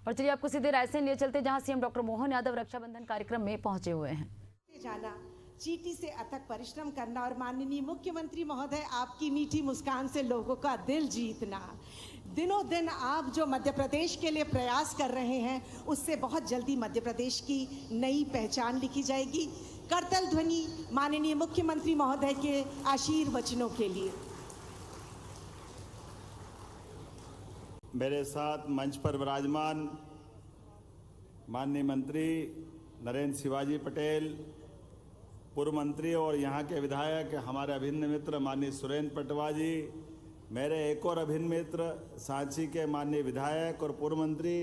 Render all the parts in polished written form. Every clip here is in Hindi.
और चलिए आपको सीधे रायसेन लिए चलते, जहां सीएम डॉक्टर मोहन यादव रक्षाबंधन कार्यक्रम में पहुंचे हुए हैं। जाना, चीटी से अथक परिश्रम करना और माननीय मुख्यमंत्री महोदय आपकी मीठी मुस्कान से लोगों का दिल जीतना। दिनों दिन आप जो मध्य प्रदेश के लिए प्रयास कर रहे हैं, उससे बहुत जल्दी मध्य प्रदेश की नई पहचान लिखी जाएगी। करतल ध्वनि माननीय मुख्यमंत्री महोदय के आशीर्वचनों के लिए। मेरे साथ मंच पर विराजमान माननीय मंत्री नरेंद्र शिवाजी पटेल, पूर्व मंत्री और यहाँ के विधायक हमारे अभिन्न मित्र माननीय सुरेंद्र पटवा जी, मेरे एक और अभिन्न मित्र सांची के माननीय विधायक और पूर्व मंत्री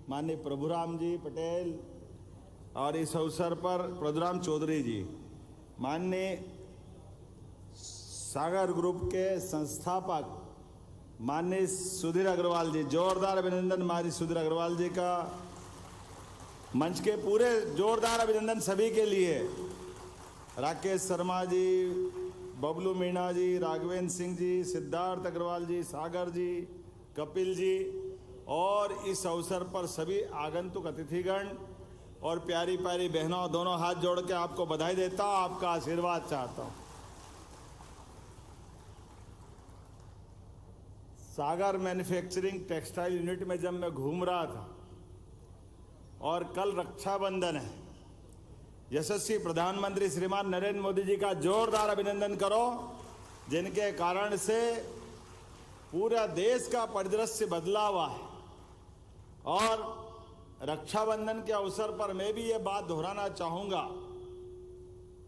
माननीय प्रभुराम जी पटेल, और इस अवसर पर प्रभुराम चौधरी जी, माननीय सागर ग्रुप के संस्थापक माननीय सुधीर अग्रवाल जी, जोरदार अभिनंदन माननीय सुधीर अग्रवाल जी का। मंच के पूरे जोरदार अभिनंदन सभी के लिए। राकेश शर्मा जी, बबलू मीणा जी, राघवेंद्र सिंह जी, सिद्धार्थ अग्रवाल जी, सागर जी, कपिल जी, और इस अवसर पर सभी आगंतुक अतिथिगण और प्यारी प्यारी बहनों, दोनों हाथ जोड़ के आपको बधाई देता हूँ, आपका आशीर्वाद चाहता हूँ। सागर मैन्युफैक्चरिंग टेक्सटाइल यूनिट में जब मैं घूम रहा था, और कल रक्षाबंधन है, यशस्वी प्रधानमंत्री श्रीमान नरेंद्र मोदी जी का जोरदार अभिनंदन करो, जिनके कारण से पूरा देश का परिदृश्य बदला हुआ है। और रक्षाबंधन के अवसर पर मैं भी ये बात दोहराना चाहूँगा,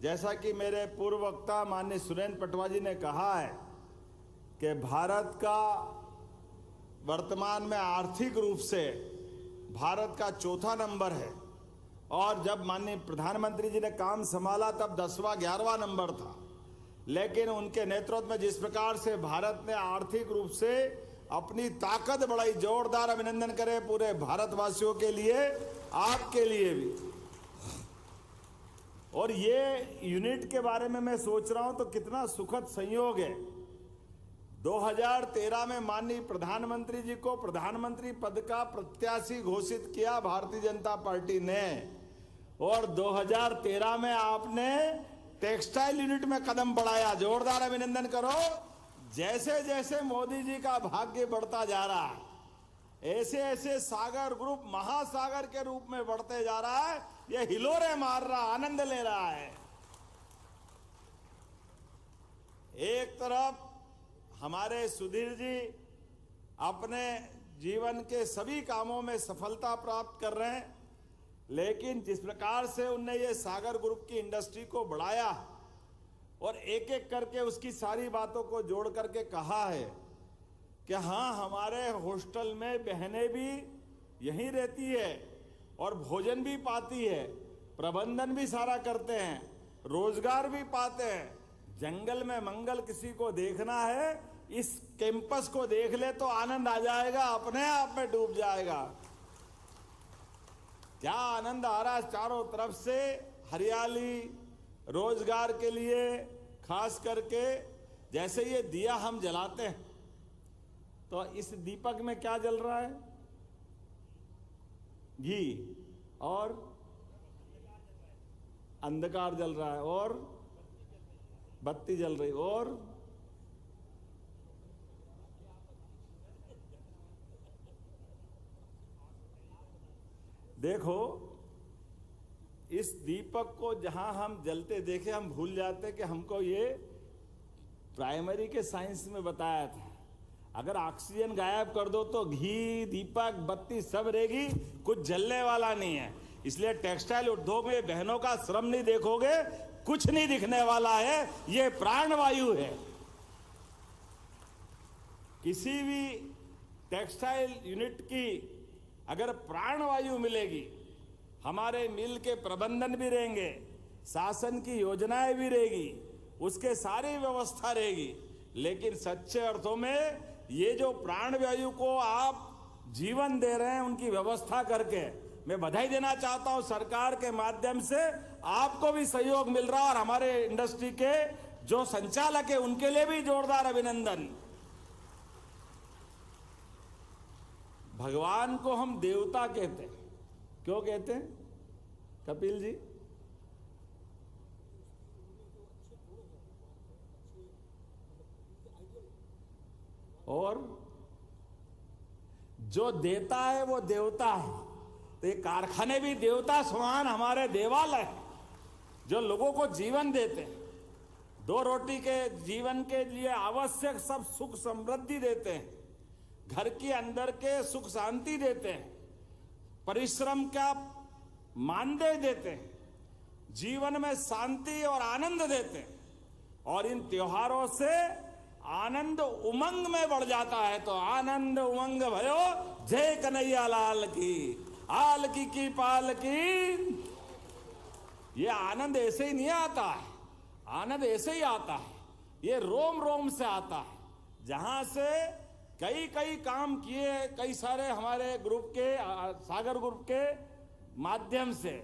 जैसा कि मेरे पूर्व वक्ता माननीय सुरेंद्र पटवा जी ने कहा है कि भारत का वर्तमान में आर्थिक रूप से भारत का चौथा नंबर है, और जब माननीय प्रधानमंत्री जी ने काम संभाला तब 10वां 11वां नंबर था। लेकिन उनके नेतृत्व में जिस प्रकार से भारत ने आर्थिक रूप से अपनी ताकत बढ़ाई, जोरदार अभिनंदन करें पूरे भारतवासियों के लिए, आपके लिए भी। और ये यूनिट के बारे में मैं सोच रहा हूं तो कितना सुखद संयोग है। 2013 में माननीय प्रधानमंत्री जी को प्रधानमंत्री पद का प्रत्याशी घोषित किया भारतीय जनता पार्टी ने, और 2013 में आपने टेक्सटाइल यूनिट में कदम बढ़ाया। जोरदार अभिनंदन करो। जैसे जैसे मोदी जी का भाग्य बढ़ता जा रहा है, ऐसे ऐसे सागर ग्रुप महासागर के रूप में बढ़ते जा रहा है। ये हिलोरे मार रहा, आनंद ले रहा है। एक तरफ हमारे सुधीर जी अपने जीवन के सभी कामों में सफलता प्राप्त कर रहे हैं, लेकिन जिस प्रकार से उनने ये सागर ग्रुप की इंडस्ट्री को बढ़ाया और एक एक करके उसकी सारी बातों को जोड़ करके कहा है कि हाँ, हमारे हॉस्टल में बहनें भी यहीं रहती है और भोजन भी पाती है, प्रबंधन भी सारा करते हैं, रोजगार भी पाते हैं। जंगल में मंगल किसी को देखना है, इस कैंपस को देख ले तो आनंद आ जाएगा, अपने आप में डूब जाएगा। क्या आनंद आ रहा है। चारों तरफ से हरियाली, रोजगार के लिए खास करके जैसे ये दिया हम जलाते हैं, तो इस दीपक में क्या जल रहा है? घी, और अंधकार जल रहा है, और बत्ती जल रही, और देखो, इस दीपक को जहां हम जलते देखे, हम भूल जाते कि हमको ये प्राइमरी के साइंस में बताया था। अगर ऑक्सीजन गायब कर दो तो घी, दीपक, बत्ती सब रहेगी, कुछ जलने वाला नहीं है। इसलिए टेक्सटाइल उद्योग में बहनों का श्रम नहीं देखोगे, कुछ नहीं दिखने वाला है। ये प्राणवायु है। किसी भी टेक्सटाइल यूनिट की अगर प्राणवायु मिलेगी, हमारे मिल के प्रबंधन भी रहेंगे, शासन की योजनाएं भी रहेगी, उसके सारी व्यवस्था रहेगी, लेकिन सच्चे अर्थों में ये जो प्राणवायु को आप जीवन दे रहे हैं, उनकी व्यवस्था करके मैं बधाई देना चाहता हूं। सरकार के माध्यम से आपको भी सहयोग मिल रहा है, और हमारे इंडस्ट्री के जो संचालक है उनके लिए भी जोरदार अभिनंदन। भगवान को हम देवता कहते हैं। क्यों कहते हैं कपिल जी? और जो देता है वो देवता है। तो ये कारखाने भी देवता समान हमारे देवालय हैं, जो लोगों को जीवन देते हैं, दो रोटी के जीवन के लिए आवश्यक सब सुख समृद्धि देते हैं, घर के अंदर के सुख शांति देते हैं, परिश्रम का मानदेय देते हैं, जीवन में शांति और आनंद देते हैं। और इन त्योहारों से आनंद उमंग में बढ़ जाता है। तो आनंद उमंग भयो जय कन्हैया लाल की, आल की पाल की। ये आनंद ऐसे ही नहीं आता है, आनंद ऐसे ही आता है, ये रोम रोम से आता है। जहां से कई कई काम किए कई सारे हमारे ग्रुप के, सागर ग्रुप के माध्यम से,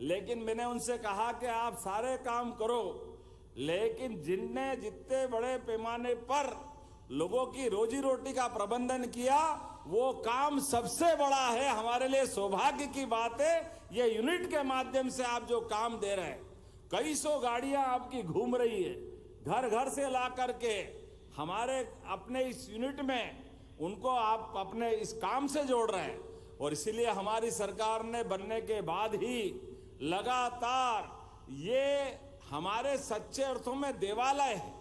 लेकिन मैंने उनसे कहा कि आप सारे काम करो, लेकिन जिनने जितने बड़े पैमाने पर लोगों की रोजी रोटी का प्रबंधन किया वो काम सबसे बड़ा है। हमारे लिए सौभाग्य की बात है, ये यूनिट के माध्यम से आप जो काम दे रहे हैं, कई सौ गाड़ियां आपकी घूम रही है, घर घर से ला करके हमारे अपने इस यूनिट में उनको आप अपने इस काम से जोड़ रहे हैं। और इसीलिए हमारी सरकार ने बनने के बाद ही लगातार ये हमारे सच्चे अर्थों में देवालय है,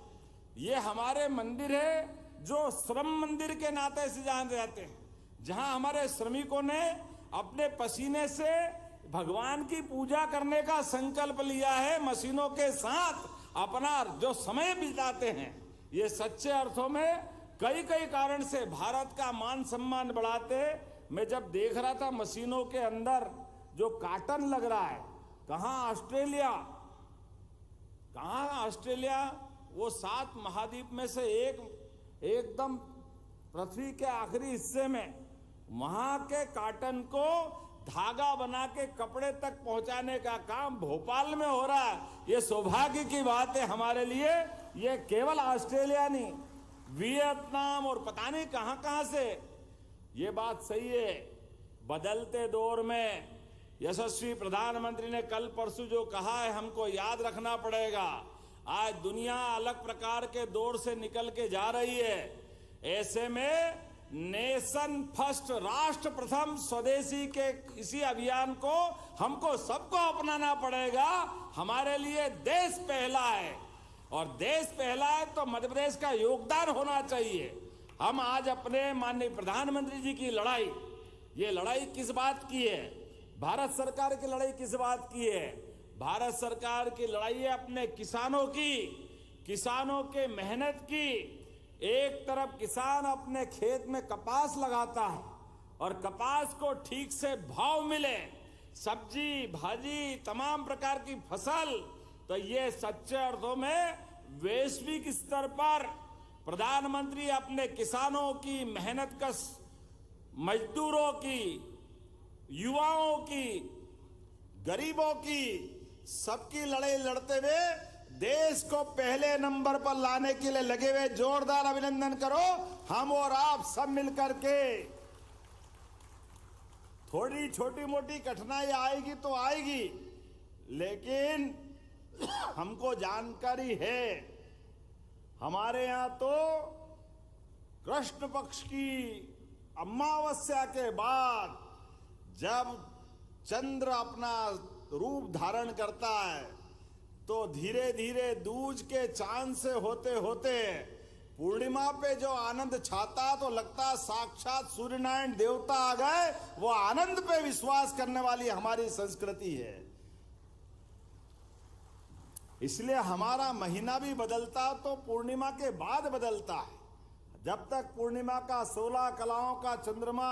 ये हमारे मंदिर है जो श्रम मंदिर के नाते से जाने जाते हैं, जहां हमारे श्रमिकों ने अपने पसीने से भगवान की पूजा करने का संकल्प लिया है, मशीनों के साथ अपना जो समय बिताते हैं। ये सच्चे अर्थों में कई कई कारण से भारत का मान सम्मान बढ़ाते। मैं जब देख रहा था मशीनों के अंदर जो काटन लग रहा है, कहाँ ऑस्ट्रेलिया, वो 7 महाद्वीप में से एकदम पृथ्वी के आखिरी हिस्से में, वहां के काटन को धागा बना के कपड़े तक पहुंचाने का काम भोपाल में हो रहा है। ये सौभाग्य की बात है हमारे लिए। ये केवल ऑस्ट्रेलिया नहीं, वियतनाम और पता नहीं कहां कहां से। ये बात सही है, बदलते दौर में यशस्वी प्रधानमंत्री ने कल परसों जो कहा है हमको याद रखना पड़ेगा। आज दुनिया अलग प्रकार के दौर से निकल के जा रही है, ऐसे में नेशन फर्स्ट, राष्ट्र प्रथम, स्वदेशी के इसी अभियान को हमको सबको अपनाना पड़ेगा। हमारे लिए देश पहला है, और देश पहला है तो मध्य प्रदेश का योगदान होना चाहिए। हम आज अपने माननीय प्रधानमंत्री जी की लड़ाई, ये लड़ाई किस बात की है? भारत सरकार की लड़ाई किस बात की है? भारत सरकार की लड़ाई है अपने किसानों की, किसानों के मेहनत की। एक तरफ किसान अपने खेत में कपास लगाता है और कपास को ठीक से भाव मिले, सब्जी भाजी तमाम प्रकार की फसल, तो ये सच्चे अर्थों में वैश्विक स्तर पर प्रधानमंत्री अपने किसानों की मेहनत कश मजदूरों की, युवाओं की, गरीबों की, सबकी लड़ाई लड़ते हुए देश को पहले नंबर पर लाने के लिए लगे हुए जोरदार अभिनंदन करो हम और आप सब मिलकर के। थोड़ी छोटी मोटी कठिनाई आएगी तो आएगी, लेकिन हमको जानकारी है, हमारे यहां तो कृष्ण पक्ष की अमावस्या के बाद जब चंद्र अपना रूप धारण करता है तो धीरे धीरे दूज के चांद से होते होते पूर्णिमा पे जो आनंद छाता तो लगता साक्षात सूर्य नारायण देवता आ गए। वो आनंद पे विश्वास करने वाली हमारी संस्कृति है, इसलिए हमारा महीना भी बदलता तो पूर्णिमा के बाद बदलता है। जब तक पूर्णिमा का 16 कलाओं का चंद्रमा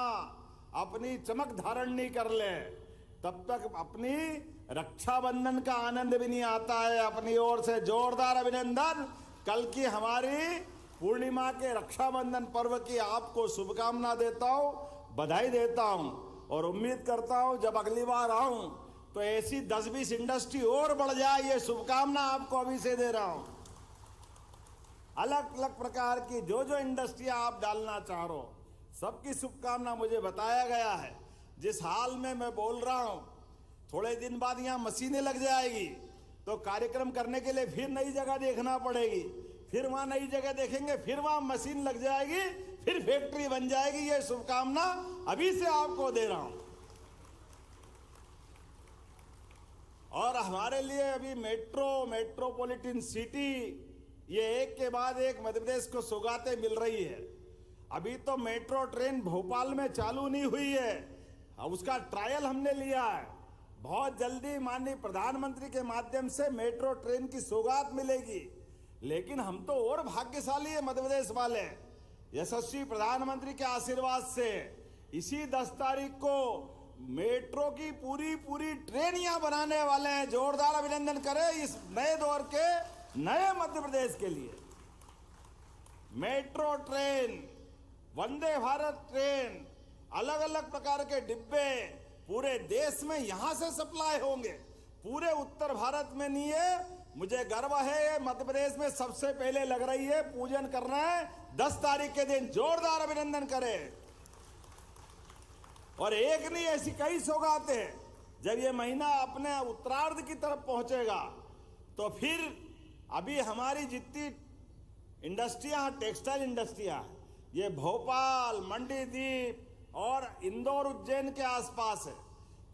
अपनी चमक धारण नहीं कर ले, तब तक अपनी रक्षाबंधन का आनंद भी नहीं आता है। अपनी ओर से जोरदार अभिनंदन। कल की हमारी पूर्णिमा के रक्षाबंधन पर्व की आपको शुभकामना देता हूं, बधाई देता हूं, और उम्मीद करता हूं जब अगली बार आऊं तो ऐसी 10-20 इंडस्ट्री और बढ़ जाए, ये शुभकामना आपको अभी से दे रहा हूं। अलग अलग प्रकार की जो जो इंडस्ट्री आप डालना चाह रहे हो, सबकी शुभकामना मुझे बताया गया है। जिस हाल में मैं बोल रहा हूं, थोड़े दिन बाद यहाँ मशीनें लग जाएगी, तो कार्यक्रम करने के लिए फिर नई जगह देखना पड़ेगी, फिर वहां नई जगह देखेंगे, फिर वहां मशीन लग जाएगी, फिर फैक्ट्री बन जाएगी। ये शुभकामना अभी से आपको दे रहा हूं। और हमारे लिए अभी मेट्रोपॉलिटन सिटी, ये एक के बाद एक मध्य प्रदेश को सौगातें मिल रही है। अभी तो मेट्रो ट्रेन भोपाल में चालू नहीं हुई है, उसका ट्रायल हमने लिया है। बहुत जल्दी माननीय प्रधानमंत्री के माध्यम से मेट्रो ट्रेन की सौगात मिलेगी। लेकिन हम तो और भाग्यशाली है मध्य प्रदेश वाले, यशस्वी प्रधानमंत्री के आशीर्वाद से इसी 10 तारीख को मेट्रो की पूरी ट्रेन यहां बनाने वाले हैं। जोरदार अभिनंदन करें इस नए दौर के नए मध्य प्रदेश के लिए। Metro train, Vande Bharat train, अलग अलग प्रकार के डिब्बे पूरे देश में यहां से सप्लाई होंगे, पूरे उत्तर भारत में नहीं है। मुझे गर्व है, मध्य प्रदेश में सबसे पहले लग रही है, पूजन करना है 10 तारीख के दिन। जोरदार अभिनंदन करें। और एक नहीं, ऐसी कई सौगातें हैं। जब ये महीना अपने उत्तरार्ध की तरफ पहुंचेगा तो फिर अभी हमारी जितनी इंडस्ट्रियां, टेक्सटाइल इंडस्ट्रियां, ये भोपाल, मंडीदीप और इंदौर, उज्जैन के आसपास है।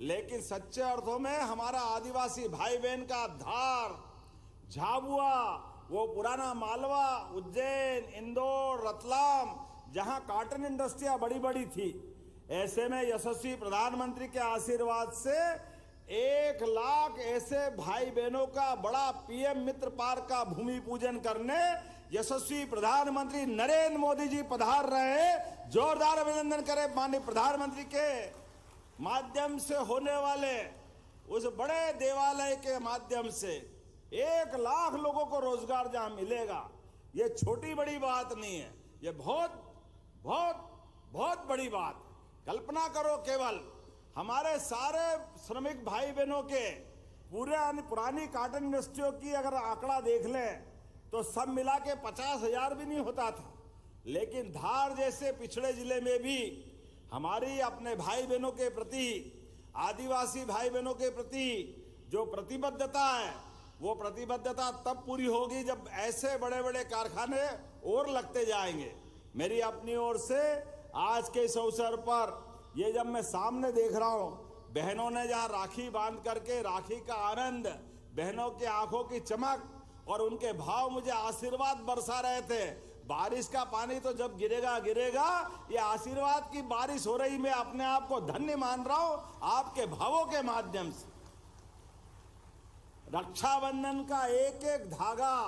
लेकिन सच्चे अर्थों में हमारा आदिवासी भाई बहन का धार, झाबुआ, वो पुराना मालवा, उज्जैन, इंदौर, रतलाम, जहां कॉटन इंडस्ट्रियां बड़ी बड़ी थी, ऐसे में यशस्वी प्रधानमंत्री के आशीर्वाद से 1 लाख ऐसे भाई बहनों का बड़ा पीएम मित्र पार्क का भूमि पूजन करने यशस्वी प्रधानमंत्री नरेंद्र मोदी जी पधार रहे हैं। जोरदार अभिनंदन करें माननीय प्रधानमंत्री के माध्यम से होने वाले उस बड़े देवालय के माध्यम से 1 लाख लोगों को रोजगार जहां मिलेगा। ये छोटी बड़ी बात नहीं है, ये बहुत बहुत बहुत बड़ी बात। कल्पना करो, केवल हमारे सारे श्रमिक भाई बहनों के पुरानी कॉटन इंडस्ट्रियों की अगर आंकड़ा देख लें तो सब मिला के 50,000 भी नहीं होता था। लेकिन धार जैसे पिछड़े जिले में भी हमारी अपने भाई बहनों के प्रति, आदिवासी भाई बहनों के प्रति जो प्रतिबद्धता है, वो प्रतिबद्धता तब पूरी होगी जब ऐसे बड़े बड़े कारखाने और लगते जाएंगे। मेरी अपनी ओर से आज के इस अवसर पर ये जब मैं सामने देख रहा हूं, बहनों ने जहां राखी बांध करके राखी का आनंद, बहनों की आंखों की चमक और उनके भाव मुझे आशीर्वाद बरसा रहे थे। बारिश का पानी तो जब गिरेगा गिरेगा, ये आशीर्वाद की बारिश हो रही। मैं अपने आप को धन्य मान रहा हूं आपके भावों के माध्यम से। रक्षाबंधन का एक एक धागा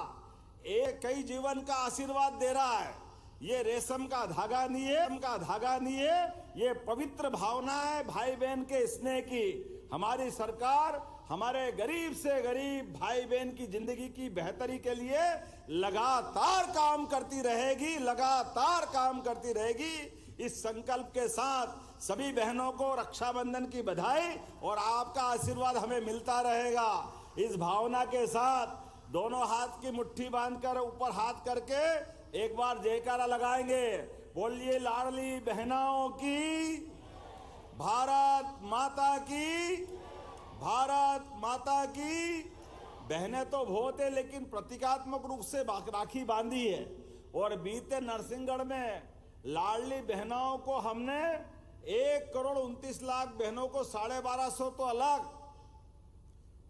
एक कई जीवन का आशीर्वाद दे रहा है। ये रेशम का धागा नहीं है, ये पवित्र भावना है भाई बहन के स्नेह की। हमारी सरकार हमारे गरीब से गरीब भाई बहन की जिंदगी की बेहतरी के लिए लगातार काम करती रहेगी। इस संकल्प के साथ सभी बहनों को रक्षाबंधन की बधाई और आपका आशीर्वाद हमें मिलता रहेगा। इस भावना के साथ दोनों हाथ की मुट्ठी बांधकर ऊपर हाथ करके एक बार जयकारा लगाएंगे। बोलिए लाडली बहनों की, भारत माता की, भारत माता की। बहनें तो बहुत है, लेकिन प्रतीकात्मक रूप से राखी बांधी है। और बीते नरसिंहगढ़ में लाडली बहनों को हमने 1,29,00,000 बहनों को 1250 तो अलग,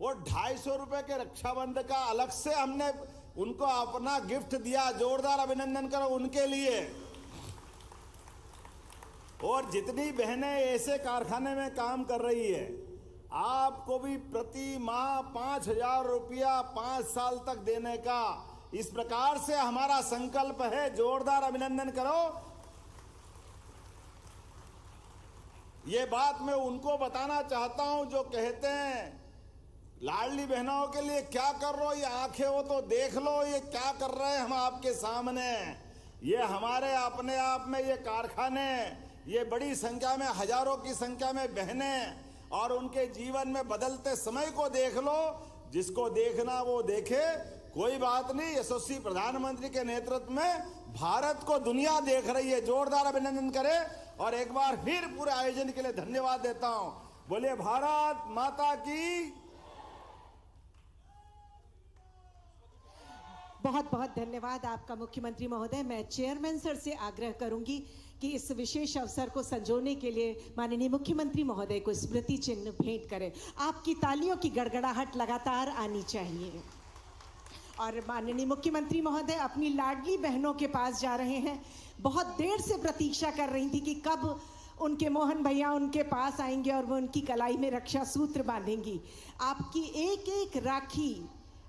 और 250 रुपए के रक्षाबंधन का अलग से हमने उनको अपना गिफ्ट दिया। जोरदार अभिनंदन करो उनके लिए। और जितनी बहनें ऐसे कारखाने में काम कर रही है, आपको भी प्रति माह 5,000 रुपया 5 साल तक देने का इस प्रकार से हमारा संकल्प है। जोरदार अभिनंदन करो। ये बात मैं उनको बताना चाहता हूं जो कहते हैं लाडली बहनों के लिए क्या कर रहे हो, ये आंखें हो तो देख लो, ये क्या कर रहे हैं हम आपके सामने। ये हमारे अपने आप में ये कारखाने, ये बड़ी संख्या में, हजारों की संख्या में बहनें, और उनके जीवन में बदलते समय को देख लो। जिसको देखना वो देखे, कोई बात नहीं, यशस्वी प्रधानमंत्री के नेतृत्व में भारत को दुनिया देख रही है। जोरदार अभिनंदन करें और एक बार फिर पूरे आयोजन के लिए धन्यवाद देता हूं। बोले भारत माता की। बहुत बहुत धन्यवाद आपका मुख्यमंत्री महोदय। मैं चेयरमैन सर से आग्रह करूंगी कि इस विशेष अवसर को संजोने के लिए माननीय मुख्यमंत्री महोदय को स्मृति चिन्ह भेंट करें। आपकी तालियों की गड़गड़ाहट लगातार आनी चाहिए। और माननीय मुख्यमंत्री महोदय अपनी लाडली बहनों के पास जा रहे हैं। बहुत देर से प्रतीक्षा कर रही थी कि कब उनके मोहन भैया उनके पास आएंगे और वो उनकी कलाई में रक्षा सूत्र बांधेंगी। आपकी एक एक राखी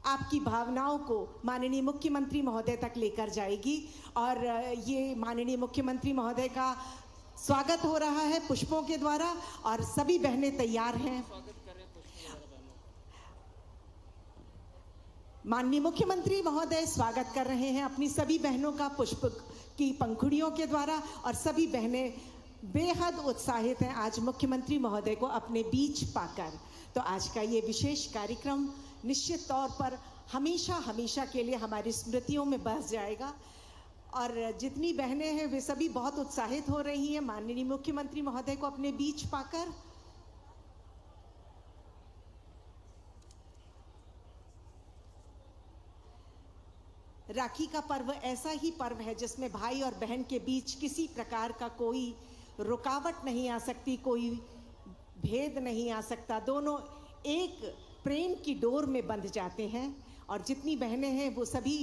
आपकी भावनाओं को माननीय मुख्यमंत्री महोदय तक लेकर जाएगी और ये माननीय मुख्यमंत्री महोदय का स्वागत हो रहा है पुष्पों के द्वारा और सभी बहनें तैयार हैं। माननीय मुख्यमंत्री महोदय स्वागत कर रहे हैं अपनी सभी बहनों का पुष्प की पंखुड़ियों के द्वारा और सभी बहनें बेहद उत्साहित हैं आज मुख्यमंत्री महोदय को अपने बीच पाकर। तो आज का ये विशेष कार्यक्रम निश्चित तौर पर हमेशा हमेशा के लिए हमारी स्मृतियों में बस जाएगा और जितनी बहनें हैं वे सभी बहुत उत्साहित हो रही हैं माननीय मुख्यमंत्री महोदय को अपने बीच पाकर। राखी का पर्व ऐसा ही पर्व है जिसमें भाई और बहन के बीच किसी प्रकार का कोई रुकावट नहीं आ सकती, कोई भेद नहीं आ सकता। दोनों एक प्रेम की डोर में बंध जाते हैं और जितनी बहनें हैं वो सभी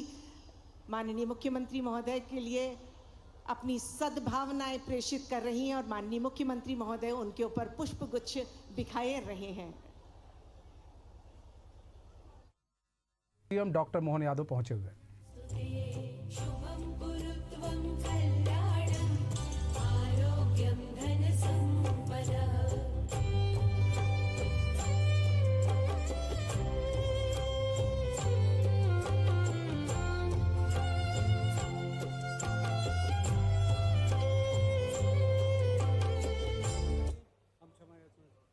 माननीय मुख्यमंत्री महोदय के लिए अपनी सद्भावनाएं प्रेषित कर रही हैं और माननीय मुख्यमंत्री महोदय उनके ऊपर पुष्पगुच्छ बिखाए रहे हैं। हम डॉक्टर मोहन यादव पहुंचे हुए हैं।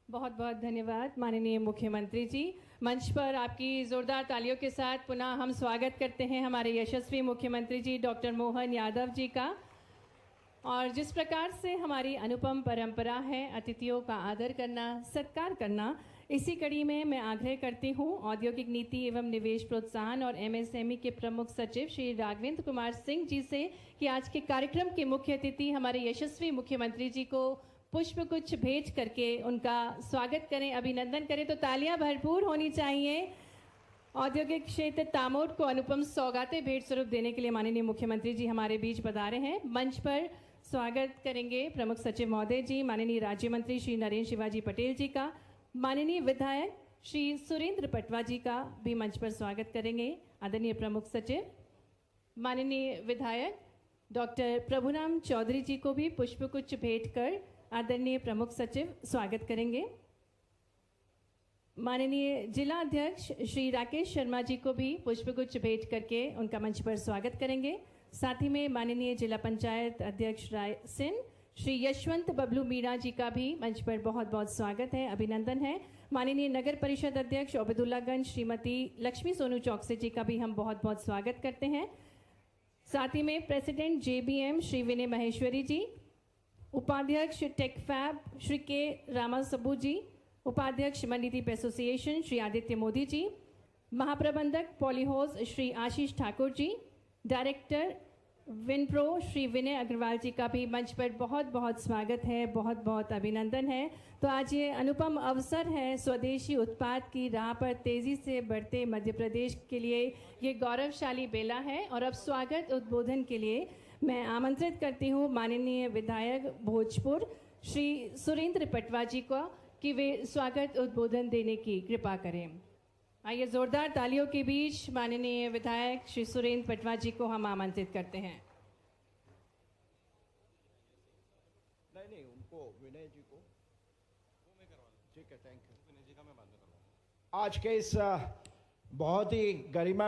बहुत बहुत धन्यवाद माननीय मुख्यमंत्री जी। मंच पर आपकी जोरदार तालियों के साथ पुनः हम स्वागत करते हैं हमारे यशस्वी मुख्यमंत्री जी डॉक्टर मोहन यादव जी का। और जिस प्रकार से हमारी अनुपम परंपरा है अतिथियों का आदर करना, सत्कार करना, इसी कड़ी में मैं आग्रह करती हूँ औद्योगिक नीति एवं निवेश प्रोत्साहन और MSME के प्रमुख सचिव श्री राघवेंद्र कुमार सिंह जी से कि आज के कार्यक्रम के मुख्य अतिथि हमारे यशस्वी मुख्यमंत्री जी को पुष्प कुछ भेंट करके उनका स्वागत करें, अभिनंदन करें। तो तालियां भरपूर होनी चाहिए। औद्योगिक क्षेत्र तामोद को अनुपम सौगातें भेंट स्वरूप देने के लिए माननीय मुख्यमंत्री जी हमारे बीच पधारे हैं। मंच पर स्वागत करेंगे प्रमुख सचिव महोदय जी, माननीय राज्य मंत्री श्री नरेंद्र शिवाजी पटेल जी का, माननीय विधायक श्री सुरेंद्र पटवा जी का भी मंच पर स्वागत करेंगे। आदरणीय प्रमुख सचिव माननीय विधायक डॉक्टर प्रभुराम चौधरी जी को भी पुष्पगुच्छ भेंट कर आदरणीय प्रमुख सचिव स्वागत करेंगे। माननीय जिला अध्यक्ष श्री राकेश शर्मा जी को भी पुष्पगुच्छ भेंट करके उनका मंच पर स्वागत करेंगे। साथ ही में माननीय जिला पंचायत अध्यक्ष राय सिंह श्री यशवंत बबलू मीणा जी का भी मंच पर बहुत बहुत स्वागत है, अभिनंदन है। माननीय नगर परिषद अध्यक्ष ओबेदुल्लागंज श्रीमती लक्ष्मी सोनू चौकसे जी का भी हम बहुत बहुत स्वागत करते हैं। साथ ही में प्रेसिडेंट JBM श्री विनय महेश्वरी जी, उपाध्यक्ष टेकफैब श्री के रामासबू जी, उपाध्यक्ष मणिदीप एसोसिएशन श्री आदित्य मोदी जी, महाप्रबंधक पॉलीहाउस श्री आशीष ठाकुर जी, डायरेक्टर विनप्रो श्री विनय अग्रवाल जी का भी मंच पर बहुत बहुत स्वागत है, बहुत बहुत अभिनंदन है। तो आज ये अनुपम अवसर है, स्वदेशी उत्पाद की राह पर तेज़ी से बढ़ते मध्य प्रदेश के लिए ये गौरवशाली बेला है। और अब स्वागत उद्बोधन के लिए मैं आमंत्रित करती हूँ माननीय विधायक भोजपुर श्री सुरेंद्र पटवा जी को कि वे स्वागत उद्बोधन देने की कृपा करें। आइए जोरदार तालियों के बीच माननीय विधायक श्री सुरेंद्र पटवा जी को हम आमंत्रित करते हैं। नहीं उनको विनय जी को मैं करवा लूं। ठीक है, थैंक यू। विनय जी का मैं बाद में करवाऊंगा। आज के इस बहुत ही गरिमा